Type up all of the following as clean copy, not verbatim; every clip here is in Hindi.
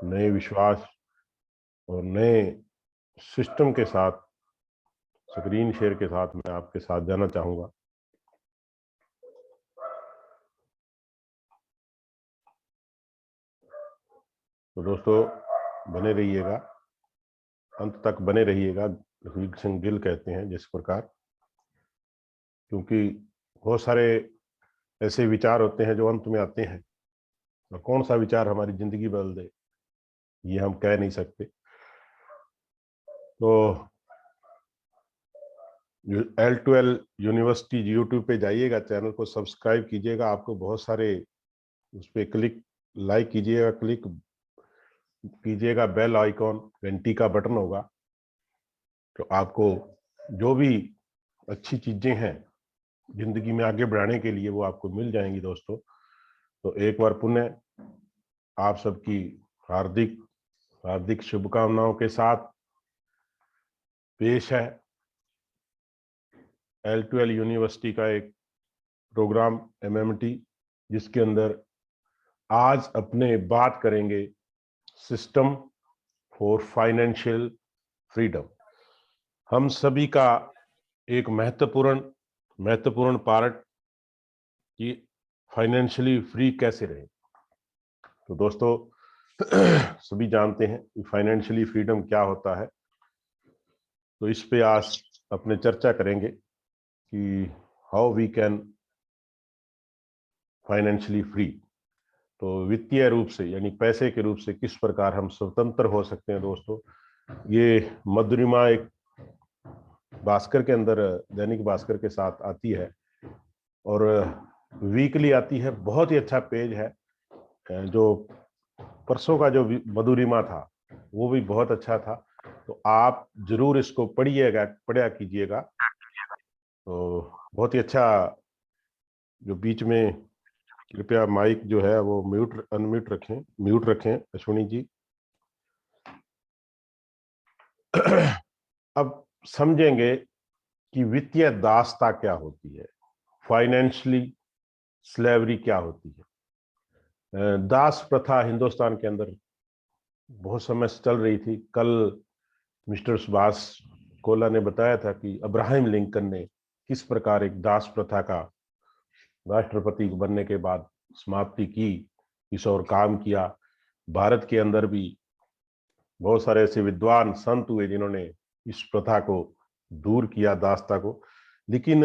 नए विश्वास और नए सिस्टम के साथ, स्क्रीन शेयर के साथ मैं आपके साथ जाना चाहूँगा। तो दोस्तों बने रहिएगा, अंत तक बने रहिएगा। रघुवीर सिंह गिल कहते हैं जिस प्रकार, क्योंकि बहुत सारे ऐसे विचार होते हैं जो अंत में आते हैं, और कौन सा विचार हमारी जिंदगी बदल दे ये हम कह नहीं सकते। तो L2L यूनिवर्सिटी यूट्यूब पे जाइएगा, चैनल को सब्सक्राइब कीजिएगा। आपको बहुत सारे उस पर क्लिक, लाइक कीजिएगा, क्लिक कीजिएगा, बेल आइकॉन घंटी का बटन होगा, तो आपको जो भी अच्छी चीजें हैं जिंदगी में आगे बढ़ाने के लिए वो आपको मिल जाएंगी दोस्तों। तो एक बार पुनः आप सबकी हार्दिक हार्दिक शुभकामनाओं के साथ पेश है L2L यूनिवर्सिटी का एक प्रोग्राम MMT, जिसके अंदर आज अपने बात करेंगे सिस्टम फॉर फाइनेंशियल फ्रीडम। हम सभी का एक महत्वपूर्ण पार्ट कि फाइनेंशियली फ्री कैसे रहे। तो दोस्तों सभी जानते हैं कि फाइनेंशियली फ्रीडम क्या होता है, तो इस पे आज अपने चर्चा करेंगे कि how we can financially free. तो वित्तीय रूप से यानी पैसे के रूप से किस प्रकार हम स्वतंत्र हो सकते हैं दोस्तों। ये मधुरिमा एक भास्कर के अंदर, दैनिक भास्कर के साथ आती है और वीकली आती है। बहुत ही अच्छा पेज है। जो परसों का जो मधुरिमा था वो भी बहुत अच्छा था, तो आप जरूर इसको पढ़ा कीजिएगा। तो बहुत ही अच्छा। जो बीच में कृपया माइक जो है वो म्यूट रखें अश्विनी जी। अब समझेंगे कि वित्तीय दासता क्या होती है, फाइनेंशियली स्लेवरी क्या होती है। दास प्रथा हिंदुस्तान के अंदर बहुत समय से चल रही थी। कल मिस्टर सुभाष कोला ने बताया था कि अब्राहम लिंकन ने किस प्रकार एक दास प्रथा का राष्ट्रपति बनने के बाद समाप्ति की, इस और काम किया। भारत के अंदर भी बहुत सारे ऐसे विद्वान संत हुए जिन्होंने इस प्रथा को दूर किया, दासता को। लेकिन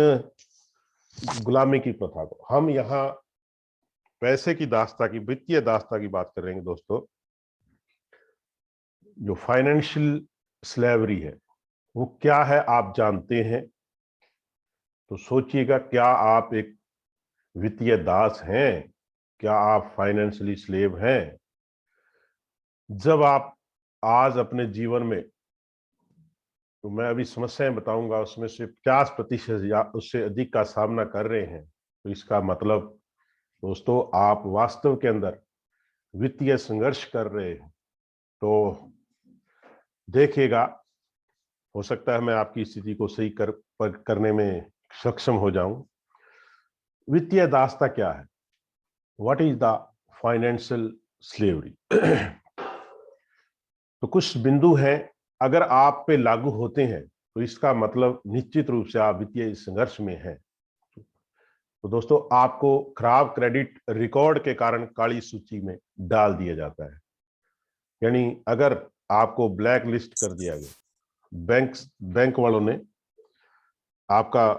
गुलामी की प्रथा को, हम यहाँ पैसे की दासता की, वित्तीय दासता की बात करेंगे दोस्तों। जो फाइनेंशियल स्लेवरी है वो क्या है आप जानते हैं? तो सोचिएगा, क्या आप एक वित्तीय दास हैं? क्या आप फाइनेंशियली स्लेव हैं? जब आप आज अपने जीवन में, तो मैं अभी समस्याएं बताऊंगा, उसमें से 50% या उससे अधिक का सामना कर रहे हैं, तो इसका मतलब दोस्तों आप वास्तव के अंदर वित्तीय संघर्ष कर रहे हैं। तो देखिएगा, हो सकता है मैं आपकी स्थिति को सही करने में सक्षम हो जाऊं। वित्तीय दासता क्या है? What is the financial slavery? तो कुछ बिंदु हैं, अगर आप पे लागू होते हैं तो इसका मतलब निश्चित रूप से आप वित्तीय संघर्ष में हैं। तो दोस्तों आपको खराब क्रेडिट रिकॉर्ड के कारण काली सूची में डाल दिया जाता है। यानी अगर आपको ब्लैक लिस्ट कर दिया गया, बैंक वालों ने आपका,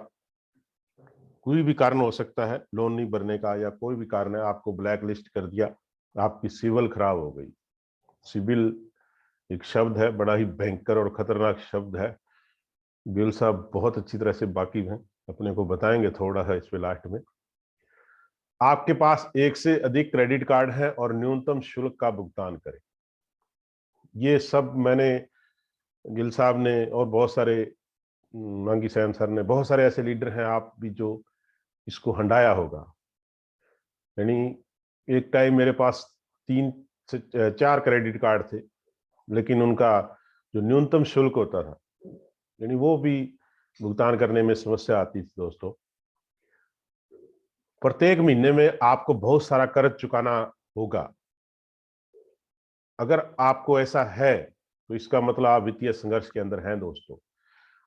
कोई भी कारण हो सकता है, लोन नहीं भरने का या कोई भी कारण है, आपको ब्लैक लिस्ट कर दिया, आपकी सिविल खराब हो गई। सिविल एक शब्द है, बड़ा ही भयंकर और खतरनाक शब्द है। गिल साहब बहुत अच्छी तरह से बाकी हैं, अपने को बताएंगे थोड़ा सा इस पे लास्ट में। आपके पास एक से अधिक क्रेडिट कार्ड है और न्यूनतम शुल्क का भुगतान करें। ये सब मैंने, गिल साहब ने और बहुत सारे, मांगी सैन सर ने, बहुत सारे ऐसे लीडर हैं आप भी जो इसको हंडाया होगा। यानी एक टाइम मेरे पास 3 से 4 क्रेडिट कार्ड थे, लेकिन उनका जो न्यूनतम शुल्क होता था, यानी वो भी भुगतान करने में समस्या आती थी दोस्तों। प्रत्येक महीने में आपको बहुत सारा कर्ज चुकाना होगा। अगर आपको ऐसा है तो इसका मतलब आप वित्तीय संघर्ष के अंदर हैं दोस्तों।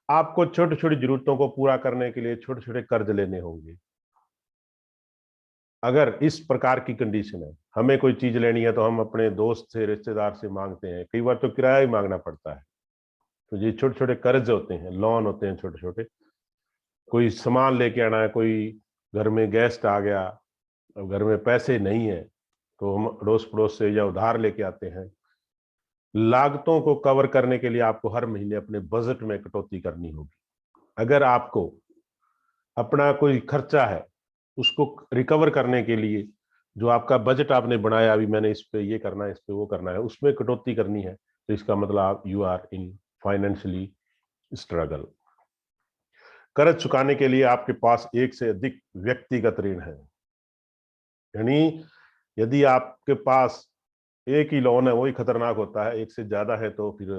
आपको छोटी छोटी जरूरतों को पूरा करने के लिए छोटे छोटे कर्ज लेने होंगे। अगर इस प्रकार की कंडीशन है, हमें कोई चीज लेनी है तो हम अपने दोस्त से, रिश्तेदार से मांगते हैं, कई बार तो किराया ही मांगना पड़ता है। तो ये छोटे छोटे कर्ज होते हैं, लोन होते हैं छोटे छोटे। कोई सामान लेके आना है, कोई घर में गेस्ट आ गया, अब घर में पैसे नहीं है तो हम अड़ोस पड़ोस से या उधार लेके आते हैं। लागतों को कवर करने के लिए आपको हर महीने अपने बजट में कटौती करनी होगी। अगर आपको अपना कोई खर्चा है उसको रिकवर करने के लिए जो आपका बजट आपने बनाया, अभी मैंने इस पे ये करना है, इस पे वो करना है, उसमें कटौती करनी है, तो इसका मतलब आप you are in financially struggle. कर्ज चुकाने के लिए आपके पास एक से अधिक व्यक्तिगत ऋण है। यानी यदि आपके पास एक ही लोन है वही खतरनाक होता है, एक से ज्यादा है तो फिर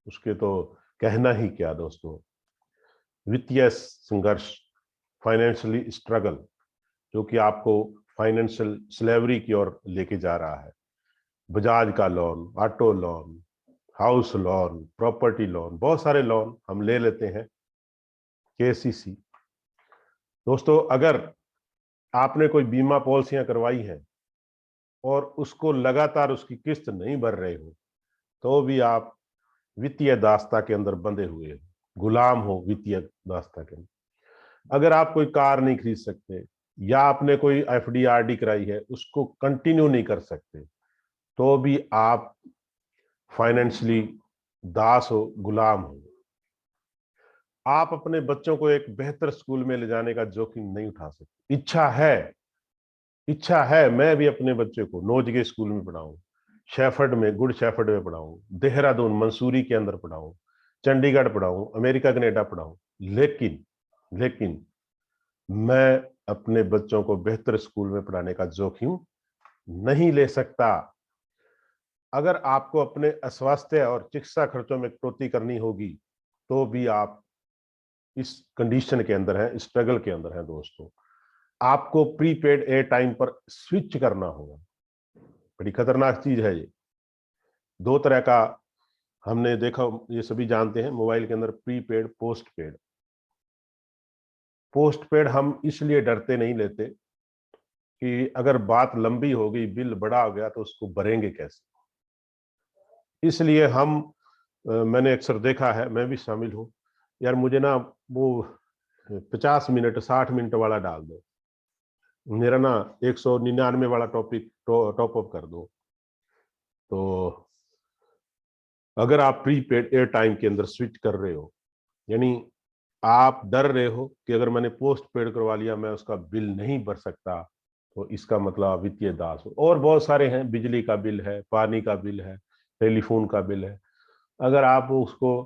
उसके तो कहना ही क्या दोस्तों। वित्तीय संघर्ष, फाइनेंशियली स्ट्रगल, जो कि आपको फाइनेंशियल स्लेवरी की ओर लेके जा रहा है। बजाज का loan, auto loan, house loan, property loan, बहुत सारे लोन हम ले लेते हैं। केसीसी दोस्तों, अगर आपने कोई बीमा पॉलिसियां करवाई हैं और उसको लगातार उसकी किस्त नहीं भर रहे हो तो भी आप वित्तीय दास्ता के अंदर बंधे हुए हो, गुलाम हो वित्तीय दास्ता के अंदर। अगर आप कोई कार नहीं खरीद सकते या आपने कोई एफडी आरडी कराई है उसको कंटिन्यू नहीं कर सकते तो भी आप फाइनेंशियली दास हो, गुलाम हो। आप अपने बच्चों को एक बेहतर स्कूल में ले जाने का जोखिम नहीं उठा सकते। इच्छा है मैं भी अपने बच्चे को नोजगे स्कूल में पढ़ाऊं, शेफर्ड में, गुड शेफर्ड में पढ़ाऊं, देहरादून मंसूरी के अंदर पढ़ाऊं, चंडीगढ़ पढ़ाऊं, अमेरिका कनाडा पढ़ाऊं, लेकिन लेकिन मैं अपने बच्चों को बेहतर स्कूल में पढ़ाने का जोखिम नहीं ले सकता। अगर आपको अपने स्वास्थ्य और चिकित्सा खर्चों में कटौती करनी होगी तो भी आप इस कंडीशन के अंदर हैं, स्ट्रगल के अंदर हैं दोस्तों। आपको प्रीपेड एयर टाइम पर स्विच करना होगा। बड़ी खतरनाक चीज है ये। दो तरह का हमने देखा, ये सभी जानते हैं, मोबाइल के अंदर prepaid, post paid. Post paid हम इसलिए डरते नहीं लेते कि अगर बात लंबी हो गई, बिल बड़ा हो गया तो उसको भरेंगे कैसे। इसलिए हम मैंने अक्सर देखा है, मैं भी शामिल हूँ, यार मुझे ना वो 50 मिनट 60 मिनट वाला डाल दो, मेरा ना 199 वाला टॉपिक टॉप अप कर दो। तो अगर आप प्रीपेड एयर टाइम के अंदर स्विच कर रहे हो, यानी आप डर रहे हो कि अगर मैंने पोस्ट पेड करवा लिया मैं उसका बिल नहीं भर सकता, तो इसका मतलब आप वित्तीय दास हो। और बहुत सारे हैं, बिजली का बिल है, पानी का बिल है, टेलीफोन का बिल है। अगर आप उसको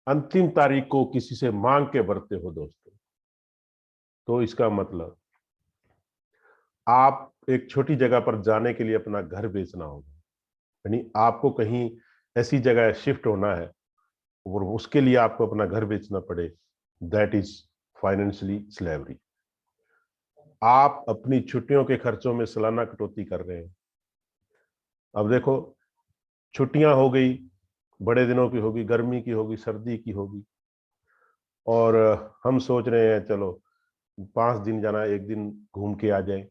अंतिम तारीख को किसी से मांग के भरते हो दोस्तों, तो इसका मतलब आप एक छोटी जगह पर जाने के लिए अपना घर बेचना होगा। यानी आपको कहीं ऐसी जगह शिफ्ट होना है और उसके लिए आपको अपना घर बेचना पड़े, दैट इज फाइनेंशियली स्लेवरी। आप अपनी छुट्टियों के खर्चों में सालाना कटौती कर रहे हैं। अब देखो, छुट्टियां हो गई, बड़े दिनों की होगी, गर्मी की होगी, सर्दी की होगी, और हम सोच रहे हैं चलो 5 दिन जाना है, एक दिन घूम के आ जाए।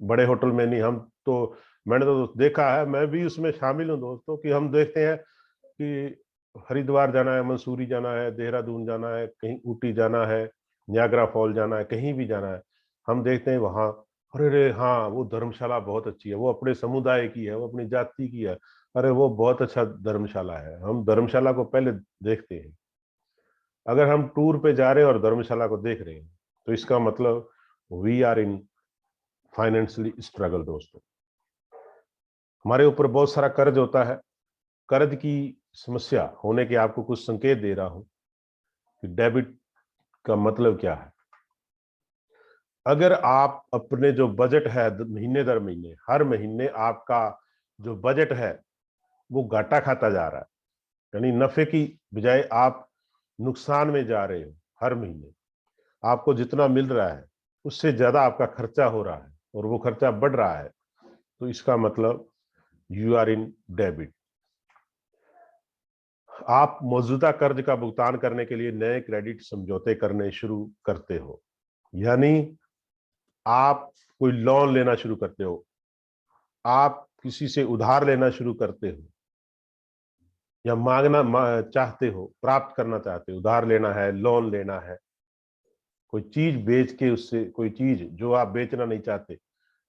बड़े होटल में नहीं, हम तो, मैंने तो देखा है, मैं भी उसमें शामिल हूँ दोस्तों, कि हम देखते हैं कि हरिद्वार जाना है, मंसूरी जाना है, देहरादून जाना है, कहीं ऊटी जाना है, नियाग्रा फॉल जाना है, कहीं भी जाना है, हम देखते हैं वहां, अरे रे हाँ वो धर्मशाला बहुत अच्छी है, वो अपने समुदाय की है, वो अपनी जाति की है, अरे वो बहुत अच्छा धर्मशाला है। हम धर्मशाला को पहले देखते हैं। अगर हम टूर पे जा रहे हैं और धर्मशाला को देख रहे हैं तो इसका मतलब we are in financially struggle दोस्तों। हमारे ऊपर बहुत सारा कर्ज होता है। कर्ज की समस्या होने के आपको कुछ संकेत दे रहा हूं कि डेबिट का मतलब क्या है। अगर आप अपने जो बजट है महीने दर महीने, हर महीने आपका जो बजट है वो घाटा खाता जा रहा है, यानी नफे की बजाय आप नुकसान में जा रहे हो, हर महीने आपको जितना मिल रहा है उससे ज्यादा आपका खर्चा हो रहा है और वो खर्चा बढ़ रहा है, तो इसका मतलब यू आर इन डेबिट। आप मौजूदा कर्ज का भुगतान करने के लिए नए क्रेडिट समझौते करने शुरू करते हो, यानी आप कोई लोन लेना शुरू करते हो, आप किसी से उधार लेना शुरू करते हो, या चाहते हो, प्राप्त करना चाहते हो, उधार लेना है, लोन लेना है, कोई चीज बेच के उससे, कोई चीज जो आप बेचना नहीं चाहते,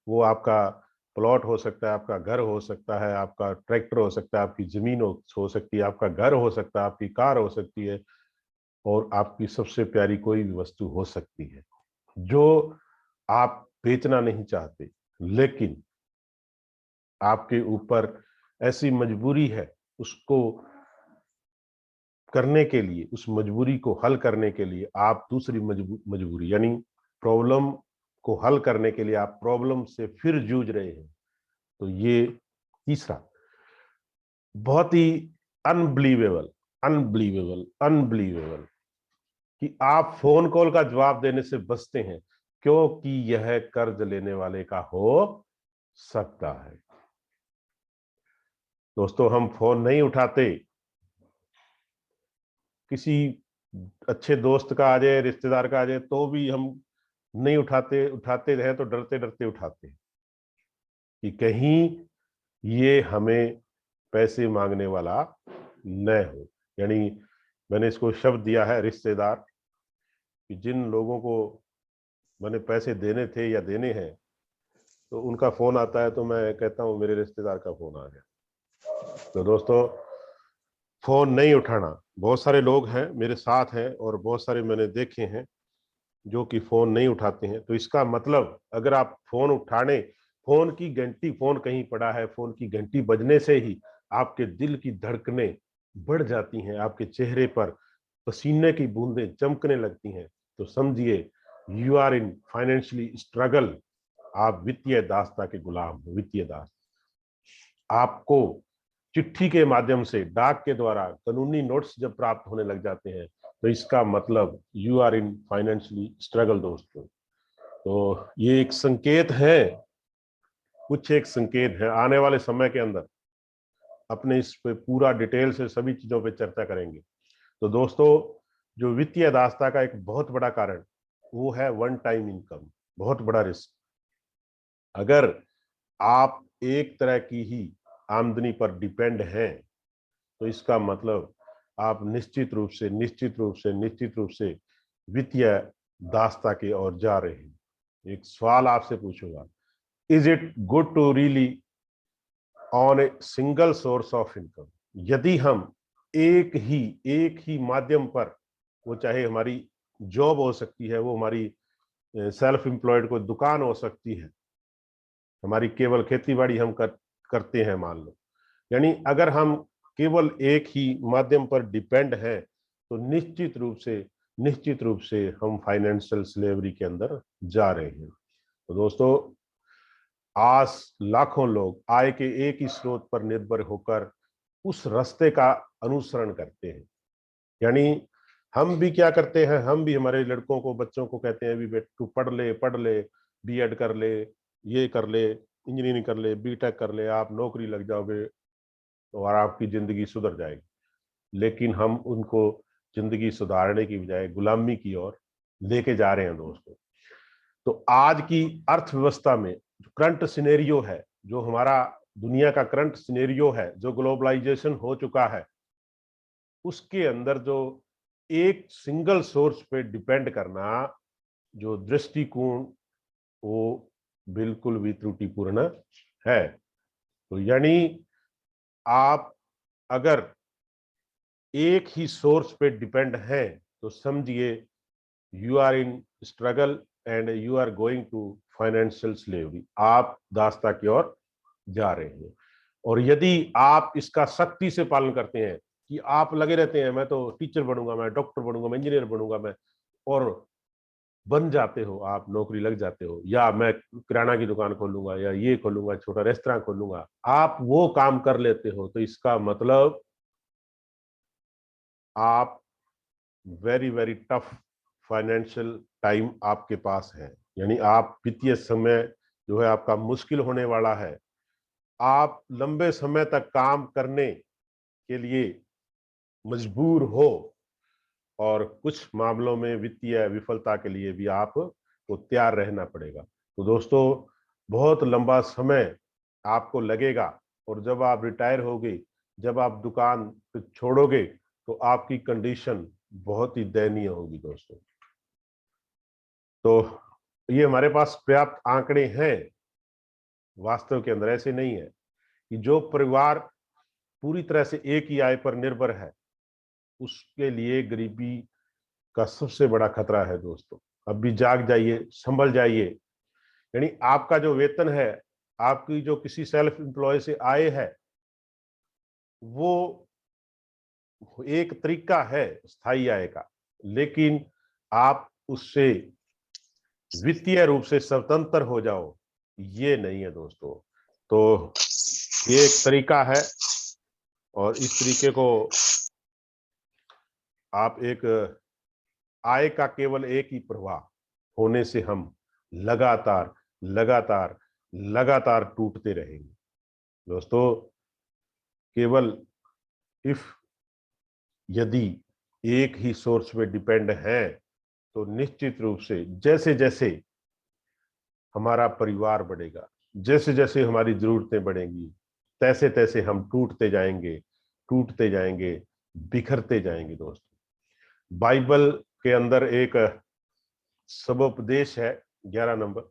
वो आपका प्लॉट हो सकता है, आपका घर हो सकता है, आपका ट्रैक्टर हो सकता है, आपकी जमीन हो सकती है, आपका घर हो सकता है, आपकी कार हो सकती है, और आपकी सबसे प्यारी कोई भी वस्तु हो सकती है जो आप बेचना नहीं चाहते, लेकिन आपके ऊपर ऐसी मजबूरी है उसको करने के लिए, उस मजबूरी को हल करने के लिए आप दूसरी मजबूरी यानी प्रॉब्लम को हल करने के लिए आप प्रॉब्लम से फिर जूझ रहे हैं। तो ये तीसरा बहुत ही अनबिलीवेबल अनबिलीवेबल अनबिलीवेबल कि आप फोन कॉल का जवाब देने से बचते हैं क्योंकि यह कर्ज लेने वाले का हो सकता है। दोस्तों, हम फोन नहीं उठाते, किसी अच्छे दोस्त का आ जाए, रिश्तेदार का आ जाए, तो भी हम नहीं उठाते, उठाते रहे तो डरते डरते उठाते हैं कि कहीं ये हमें पैसे मांगने वाला न हो। यानी मैंने इसको शब्द दिया है रिश्तेदार, कि जिन लोगों को मैंने पैसे देने थे या देने हैं, तो उनका फोन आता है तो मैं कहता हूँ मेरे रिश्तेदार का फोन आ गया। तो दोस्तों, फोन नहीं उठाना, बहुत सारे लोग हैं मेरे साथ हैं और बहुत सारे मैंने देखे हैं जो कि फोन नहीं उठाते हैं। तो इसका मतलब अगर आप फोन उठाने, फोन की घंटी, फोन कहीं पड़ा है, फोन की घंटी बजने से ही आपके दिल की धड़कनें बढ़ जाती हैं, आपके चेहरे पर पसीने की बूंदें चमकने लगती हैं, तो समझिए you are in financially struggle. आप वित्तीय दासता के गुलाम हो, वित्तीय दास। आपको चिट्ठी के माध्यम से, डाक के द्वारा कानूनी नोट्स जब प्राप्त होने लग जाते हैं, तो इसका मतलब you are in financially struggle दोस्तों। तो ये एक संकेत है, कुछ एक संकेत है। आने वाले समय के अंदर अपने इस पे पूरा डिटेल से सभी चीजों पे चर्चा करेंगे। तो दोस्तों, जो वित्तीय दासता का एक बहुत बड़ा कारण वो है वन टाइम इनकम, बहुत बड़ा रिस्क। अगर आप एक तरह की ही आमदनी पर डिपेंड हैं, तो इसका मतलब आप निश्चित रूप से वित्तीय दासता की ओर जा रहे हैं। एक सवाल आपसे पूछूंगा, is it good to really on a single source of income? यदि हम एक ही माध्यम पर, वो चाहे हमारी जॉब हो सकती है, वो हमारी सेल्फ एम्प्लॉयड कोई दुकान हो सकती है, हमारी केवल खेती बाड़ी हम करते हैं मान लो, यानी अगर हम केवल एक ही माध्यम पर डिपेंड है, तो निश्चित रूप से हम फाइनेंशियल स्लेवरी के अंदर जा रहे हैं। तो दोस्तों, आज लाखों लोग आय के एक ही स्रोत पर निर्भर होकर उस रास्ते का अनुसरण करते हैं। यानी हम भी क्या करते हैं, हम भी हमारे लड़कों को, बच्चों को कहते हैं भी बेट तू पढ़ ले, बीएड कर ले, ये कर ले, इंजीनियरिंग कर ले, बीटेक कर ले, आप नौकरी लग जाओगे और आपकी जिंदगी सुधर जाएगी। लेकिन हम उनको जिंदगी सुधारने की बजाय गुलामी की ओर लेके जा रहे हैं दोस्तों। तो आज की अर्थव्यवस्था में जो करंट सिनेरियो है, जो हमारा दुनिया का करंट सिनेरियो है, जो ग्लोबलाइजेशन हो चुका है, उसके अंदर जो एक सिंगल सोर्स पे डिपेंड करना, जो दृष्टिकोण, वो बिल्कुल भी त्रुटिपूर्ण है। तो यानी आप अगर एक ही सोर्स पे डिपेंड है, तो समझिए you are in struggle and you are going to financial slavery. आप दास्ता की ओर जा रहे हैं। और यदि आप इसका सख्ती से पालन करते हैं कि आप लगे रहते हैं, मैं तो टीचर बनूंगा, मैं डॉक्टर बनूंगा, मैं इंजीनियर बनूंगा, मैं, और बन जाते हो, आप नौकरी लग जाते हो, या मैं किराना की दुकान खोलूंगा, या ये खोलूंगा, छोटा रेस्टोरेंट खोलूंगा, आप वो काम कर लेते हो, तो इसका मतलब आप very very tough financial time आपके पास है, यानी आप वित्तीय समय जो है आपका मुश्किल होने वाला है। आप लंबे समय तक काम करने के लिए मजबूर हो, और कुछ मामलों में वित्तीय विफलता के लिए भी आपको तैयार रहना पड़ेगा। तो दोस्तों, बहुत लंबा समय आपको लगेगा, और जब आप रिटायर होगे, जब आप दुकान छोड़ोगे, तो आपकी कंडीशन बहुत ही दयनीय होगी दोस्तों। तो ये हमारे पास पर्याप्त आंकड़े हैं। वास्तव के अंदर ऐसे नहीं है कि जो परिवार पूरी तरह से एक ही आय पर निर्भर है, उसके लिए गरीबी का सबसे बड़ा खतरा है दोस्तों। अब भी जाग जाइए, संभल जाइए। यानी आपका जो वेतन है, आपकी जो किसी सेल्फ एम्प्लॉय से आय है, वो एक तरीका है स्थायी आय का, लेकिन आप उससे वित्तीय रूप से स्वतंत्र हो जाओ, ये नहीं है दोस्तों। तो ये एक तरीका है, और इस तरीके को आप एक आय का केवल एक ही प्रवाह होने से हम लगातार लगातार लगातार टूटते रहेंगे दोस्तों। केवल इफ यदि एक ही सोर्स पे डिपेंड है, तो निश्चित रूप से जैसे जैसे हमारा परिवार बढ़ेगा, जैसे जैसे हमारी जरूरतें बढ़ेंगी, तैसे तैसे हम टूटते जाएंगे, बिखरते जाएंगे दोस्तों। बाइबल के अंदर एक सबोपदेश है 11 नंबर,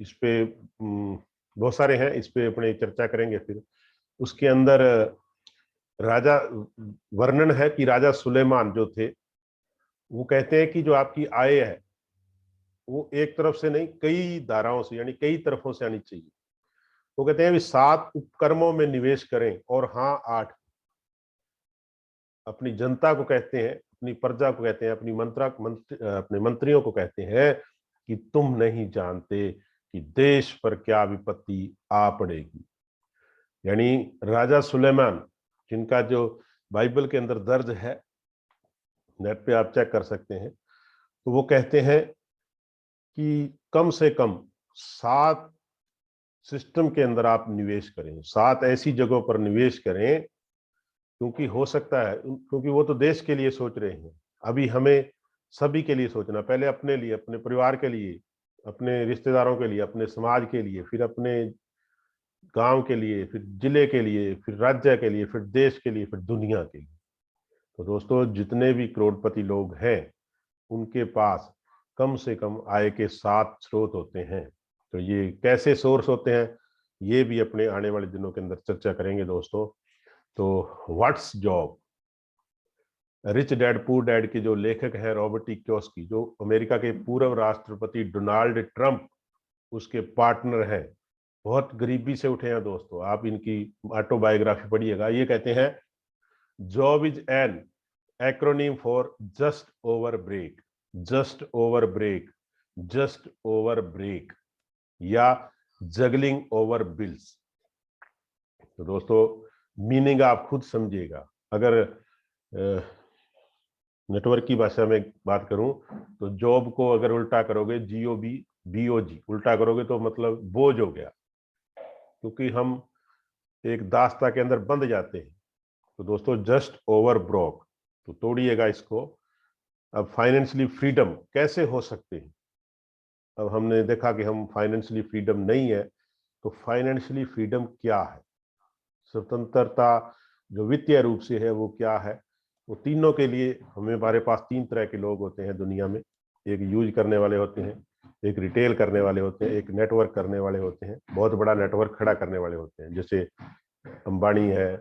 इस पे बहुत सारे हैं, इस पे अपने चर्चा करेंगे फिर। उसके अंदर राजा वर्णन है कि राजा सुलेमान जो थे, वो कहते हैं कि जो आपकी आय है, वो एक तरफ से नहीं, कई धाराओं से, यानी कई तरफों से आनी चाहिए। वो कहते हैं भी 7 उपक्रमों में निवेश करें, और हाँ 8 अपनी जनता को कहते हैं, अपनी प्रजा को कहते हैं, अपने मंत्रियों को कहते हैं कि तुम नहीं जानते कि देश पर क्या विपत्ति आ पड़ेगी। यानी राजा सुलेमान, जिनका जो बाइबल के अंदर दर्ज है, नेट पे आप चेक कर सकते हैं, तो वो कहते हैं कि कम से कम 7 सिस्टम के अंदर आप निवेश करें, 7 ऐसी जगहों पर निवेश करें, क्योंकि हो सकता है, क्योंकि वो तो देश के लिए सोच रहे हैं, अभी हमें सभी के लिए सोचना, पहले अपने लिए, अपने परिवार के लिए, अपने रिश्तेदारों के लिए, अपने समाज के लिए, फिर अपने गांव के लिए, फिर जिले के लिए, फिर राज्य के लिए, फिर देश के लिए, फिर दुनिया के लिए। तो दोस्तों, जितने भी करोड़पति लोग हैं, उनके पास कम से कम आय के 7 स्रोत होते हैं। तो ये कैसे सोर्स होते हैं, ये भी अपने आने वाले दिनों के अंदर चर्चा करेंगे दोस्तों। तो what's job, rich dad poor dad के जो लेखक हैं रॉबर्ट टी कियोसाकी, जो अमेरिका के पूर्व राष्ट्रपति डोनाल्ड ट्रंप उसके पार्टनर हैं, बहुत गरीबी से उठे हैं दोस्तों। आप इनकी ऑटोबायोग्राफी पढ़िएगा। ये कहते हैं, job is an acronym for just over break, just over break, just over break, या जगलिंग ओवर बिल्स। तो दोस्तों, मीनिंग आप खुद समझिएगा। अगर नेटवर्क की भाषा में बात करूं, तो जॉब को अगर उल्टा करोगे, GOB उल्टा करोगे, तो मतलब बोझ हो गया, क्योंकि हम एक दास्ता के अंदर बंध जाते हैं। तो दोस्तों, जस्ट ओवर ब्रोक, तो तोड़िएगा इसको। अब फाइनेंशियली फ्रीडम कैसे हो सकते हैं? अब हमने देखा कि हम फाइनेंशियली फ्रीडम नहीं है, तो फाइनेंशियली फ्रीडम क्या है, स्वतंत्रता जो वित्तीय रूप से है वो क्या है? वो तीनों के लिए हमारे पास 3 तरह के लोग होते हैं दुनिया में। एक यूज करने वाले होते हैं, एक रिटेल करने वाले होते हैं, एक नेटवर्क करने वाले होते हैं, बहुत बड़ा नेटवर्क खड़ा करने वाले होते हैं, जैसे अंबानी है,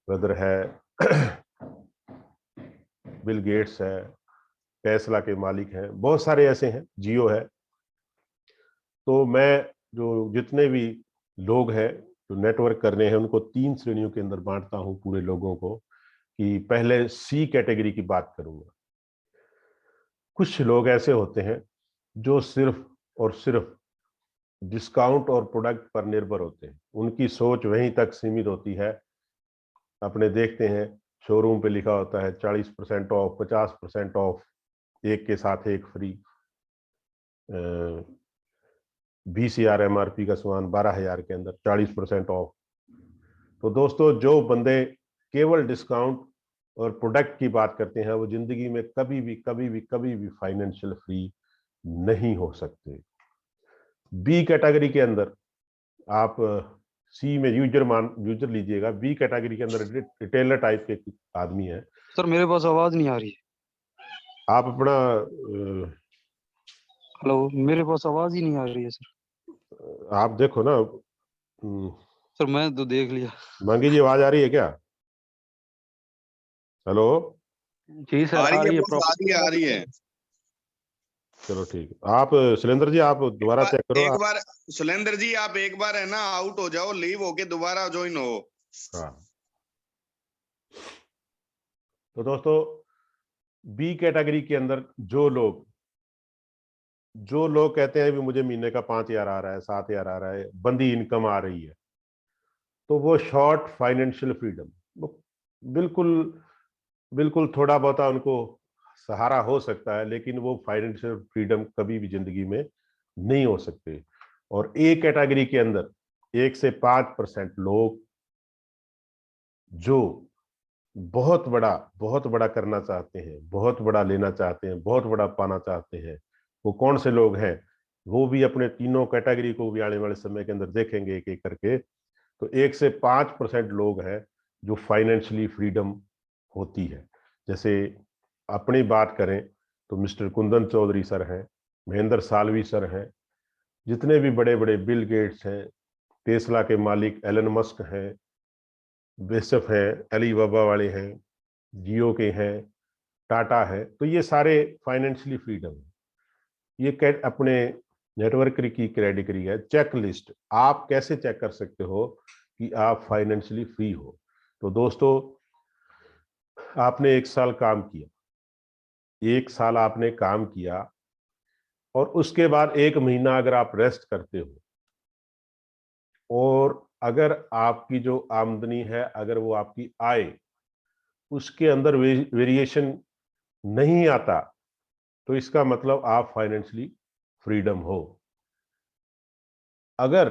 ब्रदर है, बिल गेट्स है, टेस्ला के मालिक हैं, बहुत सारे ऐसे हैं, जियो है। तो मैं जो जितने भी लोग हैं जो नेटवर्क कर रहे हैं, उनको 3 श्रेणियों के अंदर बांटता हूं पूरे लोगों को। कि पहले सी कैटेगरी की बात करूंगा। कुछ लोग ऐसे होते हैं जो सिर्फ और सिर्फ डिस्काउंट और प्रोडक्ट पर निर्भर होते हैं, उनकी सोच वहीं तक सीमित होती है। अपने देखते हैं शोरूम पे लिखा होता है 40% ऑफ, 50% ऑफ, एक के साथ एक फ्री। 20,000 MRP का सामान 12,000 के अंदर 40% ऑफ। तो दोस्तों जो बंदे केवल डिस्काउंट और प्रोडक्ट की बात करते हैं वो जिंदगी में कभी भी फाइनेंशियल फ्री नहीं हो सकते। बी कैटेगरी के अंदर आप सी में यूजर लीजिएगा। बी कैटेगरी के अंदर रिटेलर टाइप के आदमी है। सर मेरे पास आवाज नहीं आ रही है। आप अपना हेलो, मेरे पास आवाज ही नहीं आ रही है सर। आप देखो ना। सर मैं तो देख लिया। मांगी जी, आवाज आ रही है क्या? हेलो। जी सर, आ रही है प्रॉपर। आ रही है। चलो ठीक है। आप शैलेंद्र जी आप दोबारा चेक करो। एक बार शैलेंद्र जी आप एक बार है ना आउट हो जाओ, लीव होके दोबारा ज्वाइन हो। हाँ। तो दोस्तों बी कैटेगरी के अंदर जो लोग कहते हैं भी मुझे महीने का 5,000 आ रहा है, 7,000 आ रहा है, बंदी इनकम आ रही है, तो वो शॉर्ट फाइनेंशियल फ्रीडम, वो बिल्कुल बिल्कुल थोड़ा बहुत उनको सहारा हो सकता है, लेकिन वो फाइनेंशियल फ्रीडम कभी भी जिंदगी में नहीं हो सकते। और ए कैटेगरी के अंदर 1 से 5% लोग जो बहुत बड़ा करना चाहते हैं, बहुत बड़ा लेना चाहते हैं, बहुत बड़ा पाना चाहते हैं, वो कौन से लोग हैं? वो भी अपने तीनों कैटेगरी को भी आने वाले समय के अंदर देखेंगे एक एक करके। तो 1 से 5% लोग हैं जो फाइनेंशियली फ्रीडम होती है। जैसे अपनी बात करें तो मिस्टर कुंदन चौधरी सर हैं, महेंद्र सालवी सर हैं, जितने भी बड़े बड़े बिल गेट्स हैं, टेस्ला के मालिक एलन मस्क हैं, बेसफ हैं, अली बाबा वाले हैं, जियो के हैं, टाटा है, तो ये सारे फाइनेंशियली फ्रीडम है। ये अपने नेटवर्क की कैटेगरी है। चेक लिस्ट, आप कैसे चेक कर सकते हो कि आप फाइनेंशियली फ्री हो? तो दोस्तों आपने 1 साल काम किया, 1 साल आपने काम किया और उसके बाद 1 महीना अगर आप रेस्ट करते हो और अगर आपकी जो आमदनी है, अगर वो आपकी आय उसके अंदर वेरिएशन नहीं आता, तो इसका मतलब आप फाइनेंशियली फ्रीडम हो। अगर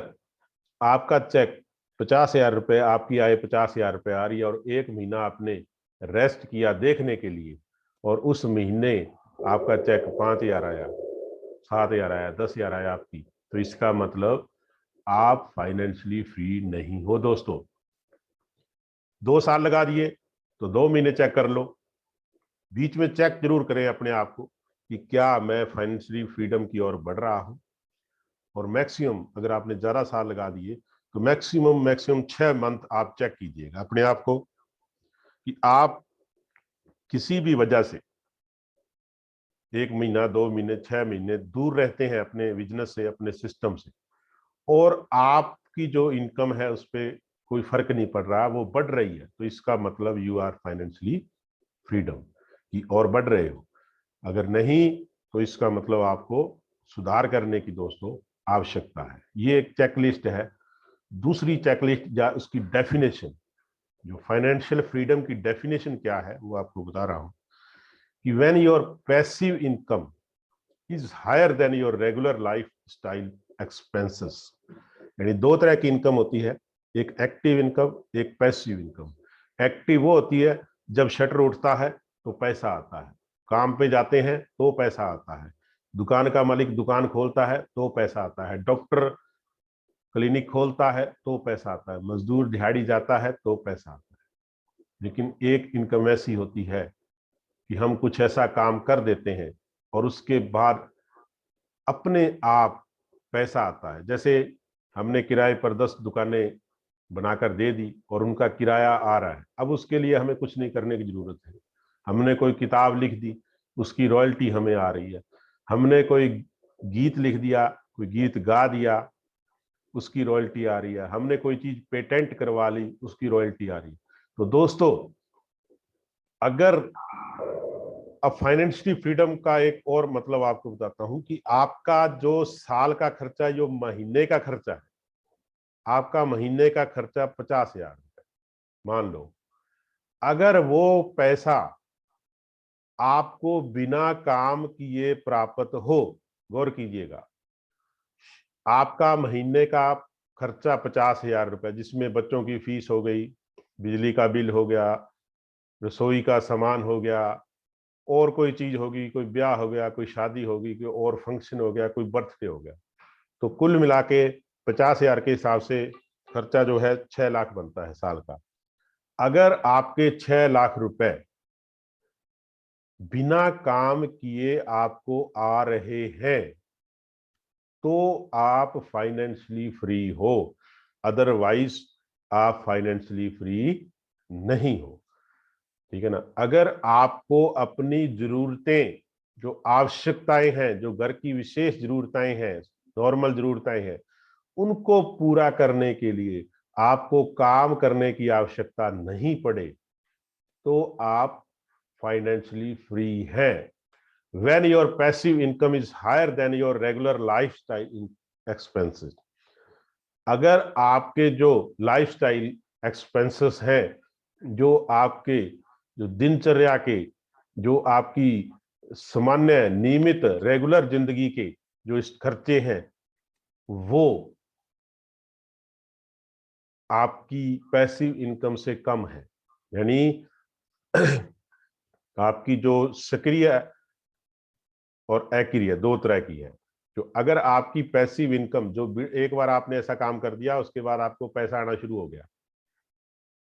आपका चेक 50,000 रुपए, आपकी आय 50,000 रुपए आ रही है और 1 महीना आपने रेस्ट किया देखने के लिए और उस महीने आपका चेक 5,000 आया, 7,000 आया, 10,000 आया आपकी, तो इसका मतलब आप फाइनेंशियली फ्री नहीं हो दोस्तों। 2 साल लगा दिए तो 2 महीने चेक कर लो, बीच में चेक जरूर करें अपने आप को कि क्या मैं फाइनेंशियली फ्रीडम की ओर बढ़ रहा हूं। और मैक्सिमम अगर आपने ज्यादा साल लगा दिए तो मैक्सिमम 6 मंथ आप चेक कीजिएगा अपने आप को कि आप किसी भी वजह से 1 महीना, 2 महीने, 6 महीने दूर रहते हैं अपने बिजनेस से, अपने सिस्टम से, और आपकी जो इनकम है उस पर कोई फर्क नहीं पड़ रहा, वो बढ़ रही है, तो इसका मतलब यू आर फाइनेंशियली फ्रीडम की और बढ़ रहे हो। अगर नहीं तो इसका मतलब आपको सुधार करने की दोस्तों आवश्यकता है। ये एक चेकलिस्ट है। दूसरी चेकलिस्ट या उसकी डेफिनेशन, जो फाइनेंशियल फ्रीडम की डेफिनेशन क्या है वो आपको बता रहा हूं कि when your passive income is higher than your regular life style expenses. यानी 2 तरह की इनकम होती है, एक एक्टिव इनकम, एक पैसिव इनकम। एक्टिव वो होती है जब शटर उठता है तो पैसा आता है, काम पे जाते हैं तो पैसा आता है, दुकान का मालिक दुकान खोलता है तो पैसा आता है, डॉक्टर क्लिनिक खोलता है तो पैसा आता है, मजदूर दिहाड़ी जाता है तो पैसा आता है। लेकिन एक इनकम ऐसी होती है कि हम कुछ ऐसा काम कर देते हैं और उसके बाद अपने आप पैसा आता है। जैसे हमने किराए पर 10 दुकानें बनाकर दे दी और उनका किराया आ रहा है, अब उसके लिए हमें कुछ नहीं करने की जरूरत है। हमने कोई किताब लिख दी, उसकी रॉयल्टी हमें आ रही है। हमने कोई गीत लिख दिया, कोई गीत गा दिया, उसकी रॉयल्टी आ रही है। हमने कोई चीज पेटेंट करवा ली, उसकी रॉयल्टी आ रही है। तो दोस्तों अगर अब फाइनेंशियल फ्रीडम का एक और मतलब आपको बताता हूं कि आपका जो साल का खर्चा, जो महीने का खर्चा है, आपका महीने का खर्चा 50,000 रुपए मान लो, अगर वो पैसा आपको बिना काम किए प्राप्त हो, गौर कीजिएगा, आपका महीने का खर्चा 50,000 रुपए, जिसमें बच्चों की फीस हो गई, बिजली का बिल हो गया, रसोई का सामान हो गया, और कोई चीज होगी, कोई ब्याह हो गया, कोई शादी होगी, कोई और फंक्शन हो गया, कोई बर्थडे हो गया, तो कुल मिला के 50,000 के हिसाब से खर्चा जो है 6 लाख बनता है साल का। अगर आपके 6 लाख रुपए बिना काम किए आपको आ रहे हैं तो आप फाइनेंशियली फ्री हो, अदरवाइज आप फाइनेंशियली फ्री नहीं हो। ठीक है ना। अगर आपको अपनी जरूरतें, जो आवश्यकताएं हैं, जो घर की विशेष जरूरतें हैं, नॉर्मल जरूरतें हैं, उनको पूरा करने के लिए आपको काम करने की आवश्यकता नहीं पड़े तो आप फाइनेंशियली फ्री हैं। When your passive income is higher than your regular lifestyle expenses, अगर आपके जो लाइफस्टाइल एक्सपेंसेस हैं, जो आपके जो दिनचर्या के, जो आपकी सामान्य नियमित रेगुलर जिंदगी के जो इस खर्चे हैं, वो आपकी पैसिव इनकम से कम है, यानी आपकी जो सक्रिय और अक्रिय दो तरह की है। जो अगर आपकी पैसिव इनकम, जो एक बार आपने ऐसा काम कर दिया उसके बाद आपको पैसा आना शुरू हो गया,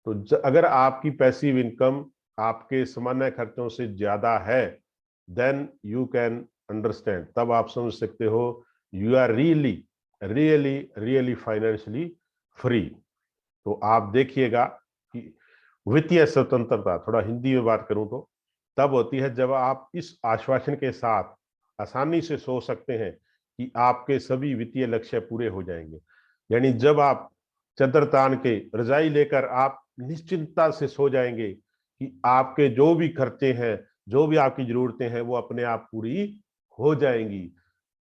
तो अगर आपकी पैसिव इनकम आपके सामान्य खर्चों से ज्यादा है, देन यू कैन अंडरस्टैंड, तब आप समझ सकते हो you are really really really financially free. तो आप देखिएगा कि वित्तीय स्वतंत्रता, थोड़ा हिंदी में बात करूं तो, तब होती है जब आप इस आश्वासन के साथ आसानी से सो सकते हैं कि आपके सभी वित्तीय लक्ष्य पूरे हो जाएंगे। यानी जब आप चद्दर तान के रजाई लेकर आप निश्चिंतता से सो जाएंगे कि आपके जो भी खर्चे हैं, जो भी आपकी जरूरतें हैं, वो अपने आप पूरी हो जाएंगी,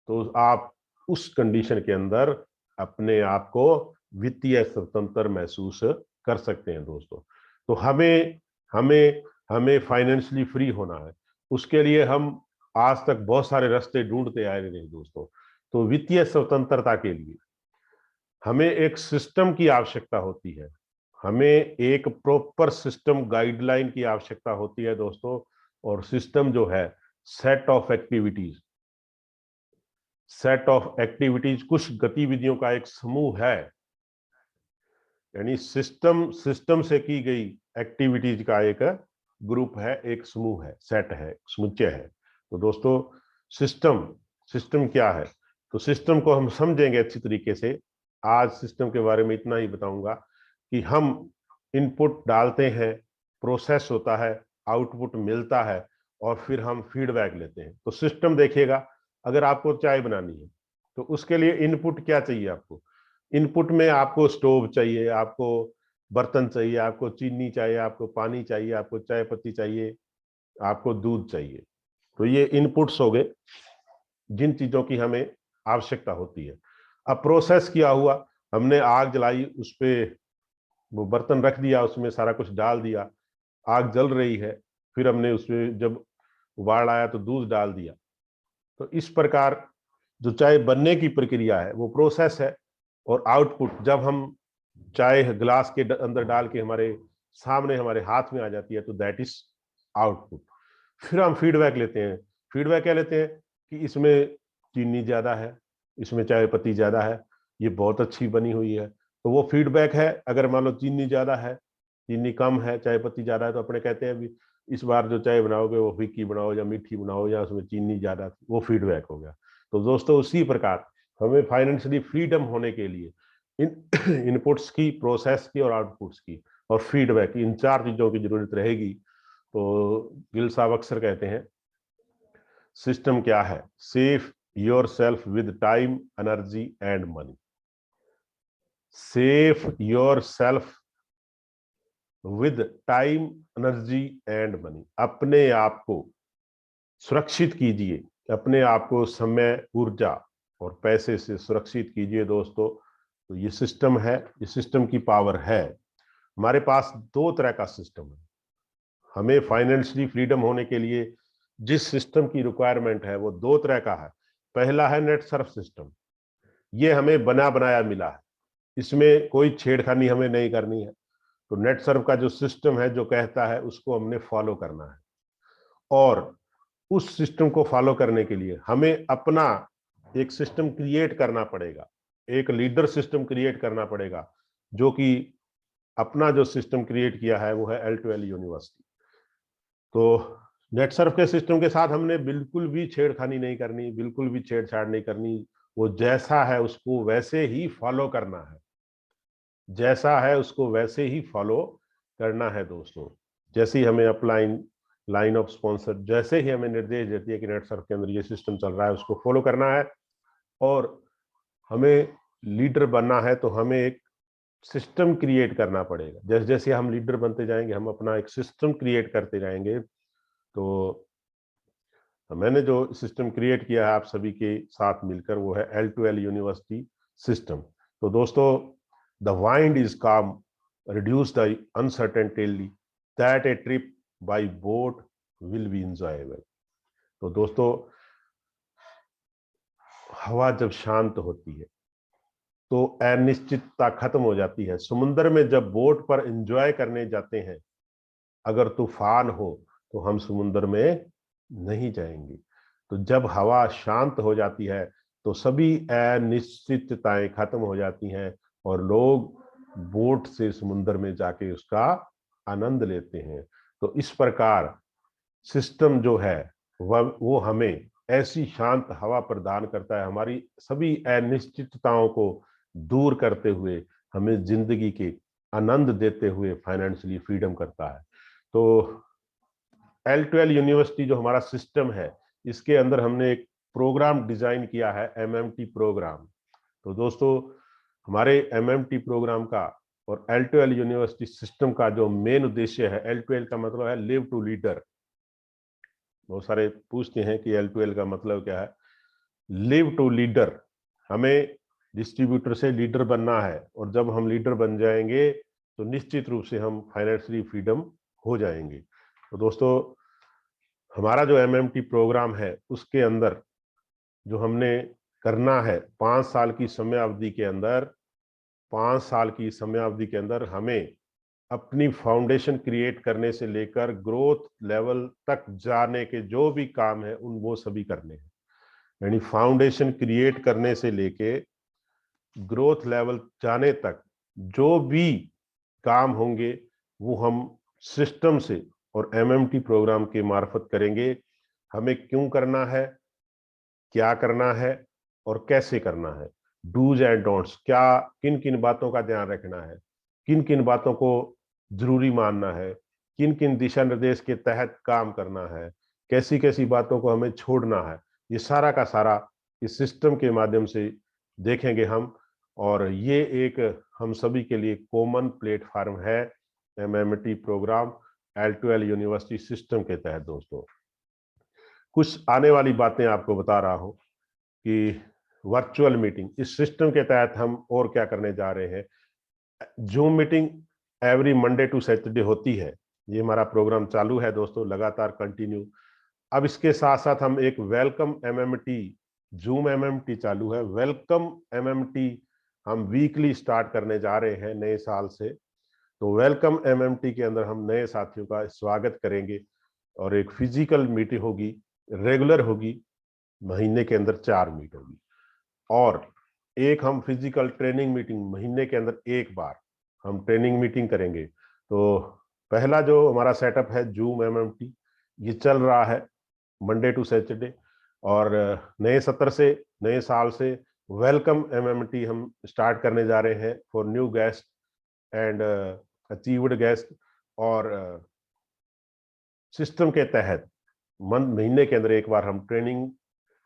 तो आप उस कंडीशन के अंदर अपने आप को वित्तीय स्वतंत्र महसूस कर सकते हैं दोस्तों। तो हमें हमें हमें फाइनेंशियली फ्री होना है, उसके लिए हम आज तक बहुत सारे रास्ते ढूंढते आए रहे दोस्तों। तो वित्तीय स्वतंत्रता के लिए हमें एक सिस्टम की आवश्यकता होती है, हमें एक प्रॉपर सिस्टम गाइडलाइन की आवश्यकता होती है दोस्तों। और सिस्टम जो है सेट ऑफ एक्टिविटीज, कुछ गतिविधियों का एक समूह है, यानी सिस्टम से की गई एक्टिविटीज का एक ग्रुप है, एक समूह है, सेट है, समुच्चय है। तो दोस्तों सिस्टम क्या है, तो सिस्टम को हम समझेंगे अच्छी तरीके से। आज सिस्टम के बारे में इतना ही बताऊंगा कि हम इनपुट डालते हैं, प्रोसेस होता है, आउटपुट मिलता है, और फिर हम फीडबैक लेते हैं। तो सिस्टम देखिएगा, अगर आपको चाय बनानी है तो उसके लिए इनपुट क्या चाहिए आपको, इनपुट में आपको स्टोव चाहिए, आपको बर्तन चाहिए, आपको चीनी चाहिए, आपको पानी चाहिए, आपको चाय पत्ती चाहिए, आपको दूध चाहिए। तो ये इनपुट्स हो गए जिन चीजों की हमें आवश्यकता होती है। अब प्रोसेस किया हुआ, हमने आग जलाई, उस पर वो बर्तन रख दिया, उसमें सारा कुछ डाल दिया, आग जल रही है, फिर हमने उसमें जब उबाल आया तो दूध डाल दिया। तो इस प्रकार जो चाय बनने की प्रक्रिया है वो प्रोसेस है। और आउटपुट जब हम चाय ग्लास के अंदर डाल के हमारे सामने हमारे हाथ में आ जाती है तो दैट इज आउटपुट। फिर हम फीडबैक लेते हैं। फीडबैक क्या लेते हैं कि इसमें चीनी ज्यादा है, इसमें चाय पत्ती ज्यादा है, ये बहुत अच्छी बनी हुई है, तो वो फीडबैक है। अगर मान लो चीनी ज्यादा है, चीनी कम है, चाय पत्ती ज्यादा है, तो अपने कहते हैं भी इस बार जो चाय बनाओगे वो फीकी बनाओ या मीठी बनाओ, या उसमें चीनी ज्यादा थी, वो फीडबैक हो गया। तो दोस्तों उसी प्रकार हमें फाइनेंशियली फ्रीडम होने के लिए इन इनपुट्स की, प्रोसेस की और आउटपुट्स की और फीडबैक की, इन चार चीजों की जरूरत रहेगी। तो गिल साहब अक्सर कहते हैं सिस्टम क्या है, save your self with time energy and money. Save your self with time energy and money, अपने आप को सुरक्षित कीजिए, अपने आप को समय, ऊर्जा और पैसे से सुरक्षित कीजिए दोस्तों। तो ये सिस्टम है, ये सिस्टम की पावर है। हमारे पास दो तरह का सिस्टम है। हमें फाइनेंशियली फ्रीडम होने के लिए जिस सिस्टम की रिक्वायरमेंट है वो दो तरह का है। पहला है नेट सर्फ सिस्टम, ये हमें बना बनाया मिला है, इसमें कोई छेड़खानी हमें नहीं करनी है। तो नेट सर्फ का जो सिस्टम है जो कहता है उसको हमने फॉलो करना है, और उस सिस्टम को फॉलो करने के लिए हमें अपना एक सिस्टम क्रिएट करना पड़ेगा, एक लीडर सिस्टम क्रिएट करना पड़ेगा, जो कि अपना जो सिस्टम क्रिएट किया है वो है L2L यूनिवर्सिटी। तो नेट सर्फ के सिस्टम के साथ हमने बिल्कुल भी छेड़खानी नहीं करनी, बिल्कुल भी छेड़छाड़ नहीं करनी। वो जैसा है उसको वैसे ही फॉलो करना है, जैसा है उसको वैसे ही फॉलो करना है दोस्तों। जैसे ही हमें अपलाइन लाइन ऑफ स्पॉन्सर जैसे ही हमें निर्देश देती है कि नेट सर्फ के अंदर ये सिस्टम चल रहा है, उसको फॉलो करना है। और हमें लीडर बनना है तो हमें एक सिस्टम क्रिएट करना पड़ेगा। जैसे जैसे हम लीडर बनते जाएंगे, हम अपना एक सिस्टम क्रिएट करते जाएंगे। तो मैंने जो सिस्टम क्रिएट किया है आप सभी के साथ मिलकर, वो है L2L यूनिवर्सिटी सिस्टम। तो दोस्तों, द वाइंड इज काम, reduce the uncertainty, that A trip by boat will be enjoyable. तो दोस्तों, हवा जब शांत होती है तो अनिश्चितता खत्म हो जाती है। समुद्र में जब बोट पर एंजॉय करने जाते हैं, अगर तूफान हो तो हम समुद्र में नहीं जाएंगे। तो जब हवा शांत हो जाती है तो सभी अनिश्चितताएं खत्म हो जाती हैं और लोग बोट से समुद्र में जाके उसका आनंद लेते हैं। तो इस प्रकार सिस्टम जो है वो हमें ऐसी शांत हवा प्रदान करता है, हमारी सभी अनिश्चितताओं को दूर करते हुए हमें जिंदगी के आनंद देते हुए फाइनेंशियली फ्रीडम करता है। तो L2L यूनिवर्सिटी जो हमारा सिस्टम है, इसके अंदर हमने एक प्रोग्राम डिजाइन किया है, MMT प्रोग्राम। तो दोस्तों, हमारे MMT प्रोग्राम का और L2L यूनिवर्सिटी सिस्टम का जो मेन उद्देश्य है, L2L का मतलब है लिव टू लीडर। बहुत सारे पूछते हैं कि L2L का मतलब क्या है। लिव टू लीडर, हमें डिस्ट्रीब्यूटर से लीडर बनना है, और जब हम लीडर बन जाएंगे तो निश्चित रूप से हम फाइनेंशियली फ्रीडम हो जाएंगे। तो दोस्तों, हमारा जो MMT प्रोग्राम है उसके अंदर जो हमने करना है, 5 साल की समय अवधि के अंदर, 5 साल की समय अवधि के अंदर हमें अपनी फाउंडेशन क्रिएट करने से लेकर ग्रोथ लेवल तक जाने के जो भी काम है वो सभी करने हैं। यानी फाउंडेशन क्रिएट करने से लेके ग्रोथ लेवल जाने तक जो भी काम होंगे वो हम सिस्टम से और MMT प्रोग्राम के मार्फत करेंगे। हमें क्यों करना है, क्या करना है और कैसे करना है, डूज एंड डोंट्स, क्या किन किन बातों का ध्यान रखना है, किन किन बातों को जरूरी मानना है, किन किन दिशा निर्देश के तहत काम करना है, कैसी कैसी बातों को हमें छोड़ना है, ये सारा का सारा इस सिस्टम के माध्यम से देखेंगे हम। और ये एक हम सभी के लिए कॉमन प्लेटफार्म है MMT program L2L university system के तहत। दोस्तों, कुछ आने वाली बातें आपको बता रहा हूं कि वर्चुअल मीटिंग इस सिस्टम के तहत हम और क्या करने जा रहे हैं। Zoom meeting every Monday to Saturday होती है, ये हमारा प्रोग्राम चालू है दोस्तों, लगातार कंटिन्यू। अब इसके साथ साथ हम एक वेलकम MMT, जूम MMT चालू है, वेलकम MMT हम वीकली स्टार्ट करने जा रहे हैं नए साल से। तो वेलकम MMT के अंदर हम नए साथियों का स्वागत करेंगे और एक फिजिकल मीटिंग होगी, रेगुलर होगी, महीने के अंदर 4 मीट होगी, और एक हम फिजिकल ट्रेनिंग मीटिंग महीने के अंदर एक बार हम ट्रेनिंग मीटिंग करेंगे। तो पहला जो हमारा सेटअप है जूम MMT, ये चल रहा है मंडे टू सैटरडे, और नए सत्र से, नए साल से वेलकम MMT हम स्टार्ट करने जा रहे हैं for new guest and achieved guest. और सिस्टम के तहत महीने के अंदर एक बार हम ट्रेनिंग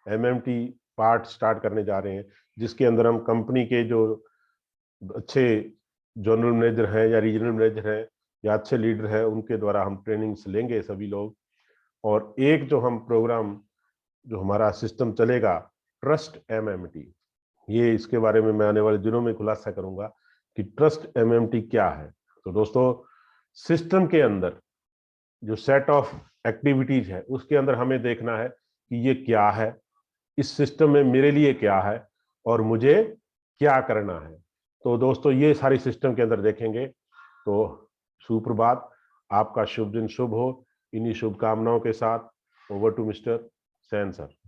MMT पार्ट स्टार्ट करने जा रहे हैं, जिसके अंदर हम कंपनी के जो अच्छे जनरल मैनेजर हैं या रीजनल मैनेजर हैं या अच्छे लीडर हैं, उनके द्वारा हम ट्रेनिंग्स लेंगे सभी लोग। और एक जो हम प्रोग्राम जो हमारा सिस्टम चलेगा, ट्रस्ट MMT, ये इसके बारे में मैं आने वाले दिनों में खुलासा करूंगा कि ट्रस्ट MMT क्या है। तो दोस्तों, सिस्टम के अंदर जो सेट ऑफ एक्टिविटीज है उसके अंदर हमें देखना है कि ये क्या है, इस सिस्टम में मेरे लिए क्या है, और मुझे क्या करना है। तो दोस्तों ये सारी सिस्टम के अंदर देखेंगे। तो सुप्रभात, आपका शुभ दिन शुभ हो। इन्हीं शुभकामनाओं के साथ over to mister Sen sir.